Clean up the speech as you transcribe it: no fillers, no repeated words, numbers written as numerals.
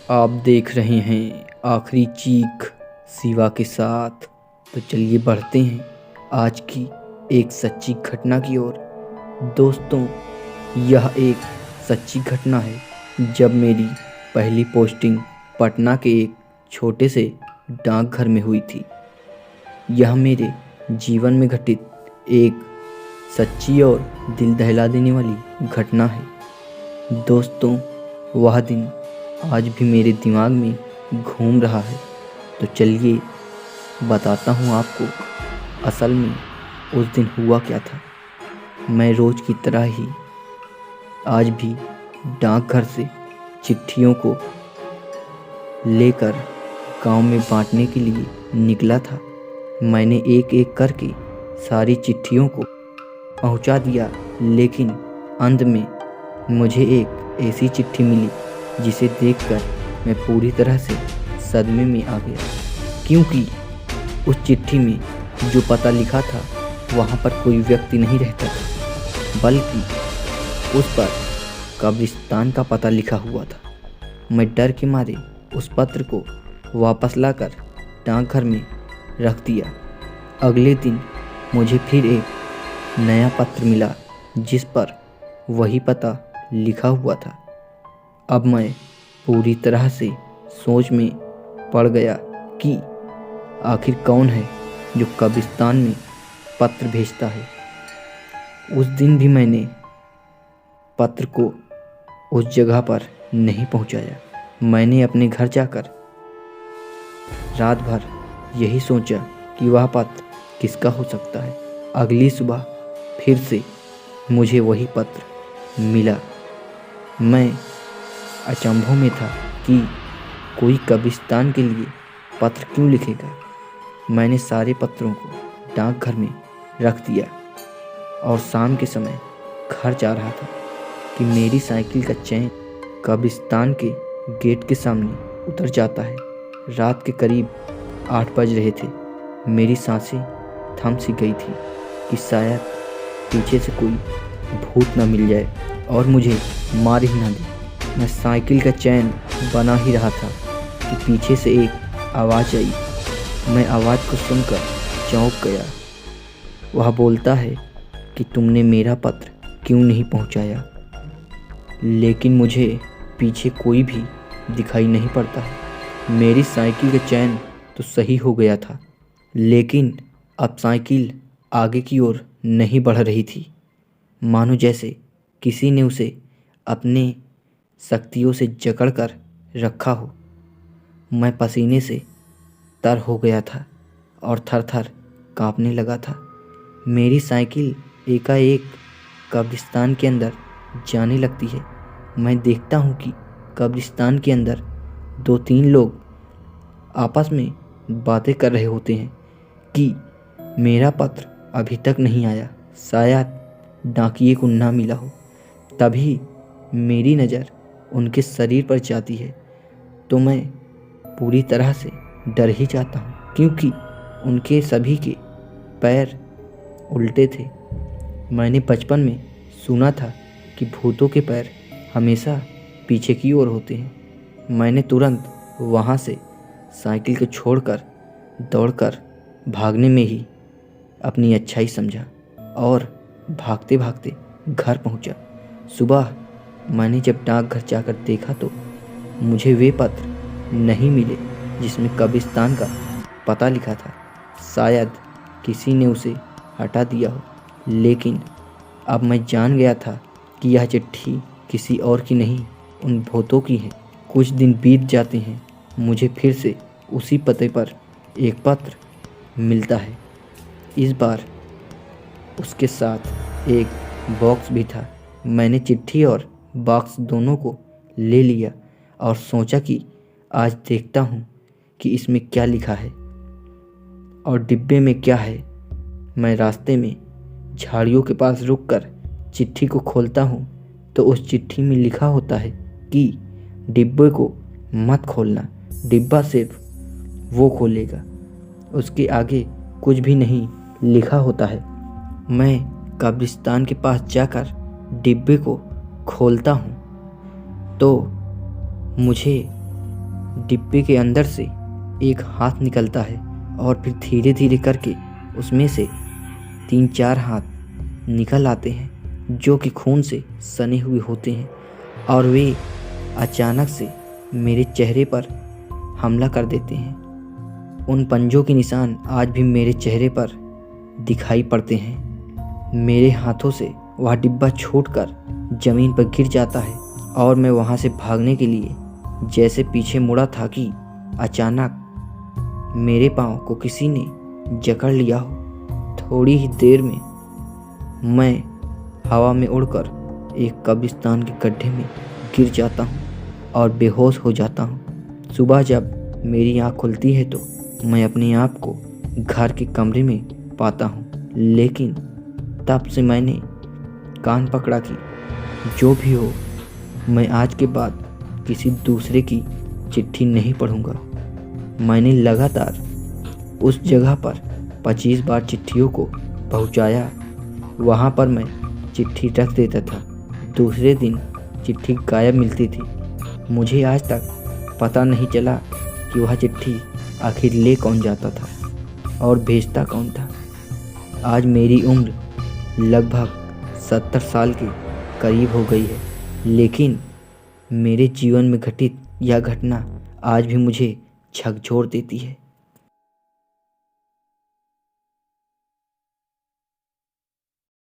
आप देख रहे हैं आखिरी चीख शिवा के साथ। तो चलिए बढ़ते हैं आज की एक सच्ची घटना की ओर। दोस्तों, यह एक सच्ची घटना है जब मेरी पहली पोस्टिंग पटना के एक छोटे से डाकघर में हुई थी। यह मेरे जीवन में घटित एक सच्ची और दिल दहला देने वाली घटना है। दोस्तों, वह दिन आज भी मेरे दिमाग में घूम रहा है। तो चलिए बताता हूँ आपको असल में उस दिन हुआ क्या था। मैं रोज़ की तरह ही आज भी डाकघर से चिट्ठियों को लेकर गांव में बांटने के लिए निकला था। मैंने एक एक करके सारी चिट्ठियों को पहुंचा दिया, लेकिन अंत में मुझे एक ऐसी चिट्ठी मिली जिसे देखकर मैं पूरी तरह से सदमे में आ गया, क्योंकि उस चिट्ठी में जो पता लिखा था वहाँ पर कोई व्यक्ति नहीं रहता था, बल्कि उस पर कब्रिस्तान का पता लिखा हुआ था। मैं डर के मारे उस पत्र को वापस लाकर डाकघर में रख दिया। अगले दिन मुझे फिर एक नया पत्र मिला जिस पर वही पता लिखा हुआ था। अब मैं पूरी तरह से सोच में पड़ गया कि आखिर कौन है जो कब्रिस्तान में पत्र भेजता है। उस दिन भी मैंने पत्र को उस जगह पर नहीं पहुंचाया। मैंने अपने घर जाकर रात भर यही सोचा कि वह पत्र किसका हो सकता है। अगली सुबह फिर से मुझे वही पत्र मिला। मैं अचंभों में था कि कोई कब्रिस्तान के लिए पत्र क्यों लिखेगा। मैंने सारे पत्रों को डाकघर में रख दिया और शाम के समय घर जा रहा था कि मेरी साइकिल का चैन कब्रिस्तान के गेट के सामने उतर जाता है। रात के करीब 8 बज रहे थे। मेरी सांसें थम सी गई थी कि शायद पीछे से कोई भूत न मिल जाए और मुझे मार ही ना दे। मैं साइकिल का चैन बना ही रहा था कि पीछे से एक आवाज़ आई। मैं आवाज़ को सुनकर चौंक गया। वह बोलता है कि तुमने मेरा पत्र क्यों नहीं पहुंचाया। लेकिन मुझे पीछे कोई भी दिखाई नहीं पड़ता है। मेरी साइकिल का चैन तो सही हो गया था, लेकिन अब साइकिल आगे की ओर नहीं बढ़ रही थी, मानो जैसे किसी ने उसे अपने शक्तियों से जकड़ कर रखा हो। मैं पसीने से तर हो गया था और थर थर काँपने लगा था। मेरी साइकिल एकाएक कब्रिस्तान के अंदर जाने लगती है। मैं देखता हूँ कि कब्रिस्तान के अंदर 2-3 लोग आपस में बातें कर रहे होते हैं कि मेरा पत्र अभी तक नहीं आया, शायद डाकिए को ना मिला हो। तभी मेरी नज़र उनके शरीर पर जाती है तो मैं पूरी तरह से डर ही जाता हूँ, क्योंकि उनके सभी के पैर उल्टे थे। मैंने बचपन में सुना था कि भूतों के पैर हमेशा पीछे की ओर होते हैं। मैंने तुरंत वहाँ से साइकिल को छोड़कर दौड़कर भागने में ही अपनी अच्छाई समझा और भागते भागते घर पहुँचा। सुबह मैंने जब डाकघर जाकर देखा तो मुझे वे पत्र नहीं मिले जिसमें कब्रिस्तान का पता लिखा था। शायद किसी ने उसे हटा दिया हो, लेकिन अब मैं जान गया था कि यह चिट्ठी किसी और की नहीं, उन भूतों की है। कुछ दिन बीत जाते हैं, मुझे फिर से उसी पते पर एक पत्र मिलता है। इस बार उसके साथ एक बॉक्स भी था। मैंने चिट्ठी और बॉक्स दोनों को ले लिया और सोचा कि आज देखता हूँ कि इसमें क्या लिखा है और डिब्बे में क्या है। मैं रास्ते में झाड़ियों के पास रुककर चिट्ठी को खोलता हूँ तो उस चिट्ठी में लिखा होता है कि डिब्बे को मत खोलना, डिब्बा सिर्फ वो खोलेगा। उसके आगे कुछ भी नहीं लिखा होता है। मैं कब्रिस्तान के पास जाकर डिब्बे को खोलता हूँ तो मुझे डिब्बे के अंदर से एक हाथ निकलता है और फिर धीरे धीरे करके उसमें से 3-4 हाथ निकल आते हैं जो कि खून से सने हुए होते हैं और वे अचानक से मेरे चेहरे पर हमला कर देते हैं। उन पंजों के निशान आज भी मेरे चेहरे पर दिखाई पड़ते हैं। मेरे हाथों से वह डिब्बा छूटकर ज़मीन पर गिर जाता है और मैं वहाँ से भागने के लिए जैसे पीछे मुड़ा था कि अचानक मेरे पाँव को किसी ने जकड़ लिया हो। थोड़ी ही देर में मैं हवा में उड़कर एक कब्रिस्तान के गड्ढे में गिर जाता हूँ और बेहोश हो जाता हूँ। सुबह जब मेरी आँख खुलती है तो मैं अपने आप को घर के कमरे में पाता हूँ, लेकिन तब से मैंने कान पकड़ा कि जो भी हो, मैं आज के बाद किसी दूसरे की चिट्ठी नहीं पढ़ूँगा। मैंने लगातार उस जगह पर 25 बार चिट्ठियों को पहुँचाया। वहाँ पर मैं चिट्ठी रख देता था। दूसरे दिन चिट्ठी गायब मिलती थी। मुझे आज तक पता नहीं चला कि वह चिट्ठी आखिर ले कौन जाता था और भेजता कौन था। आज मेरी उम्र लगभग 70 साल के करीब हो गई है, लेकिन मेरे जीवन में घटित यह घटना आज भी मुझे झकझोर देती है।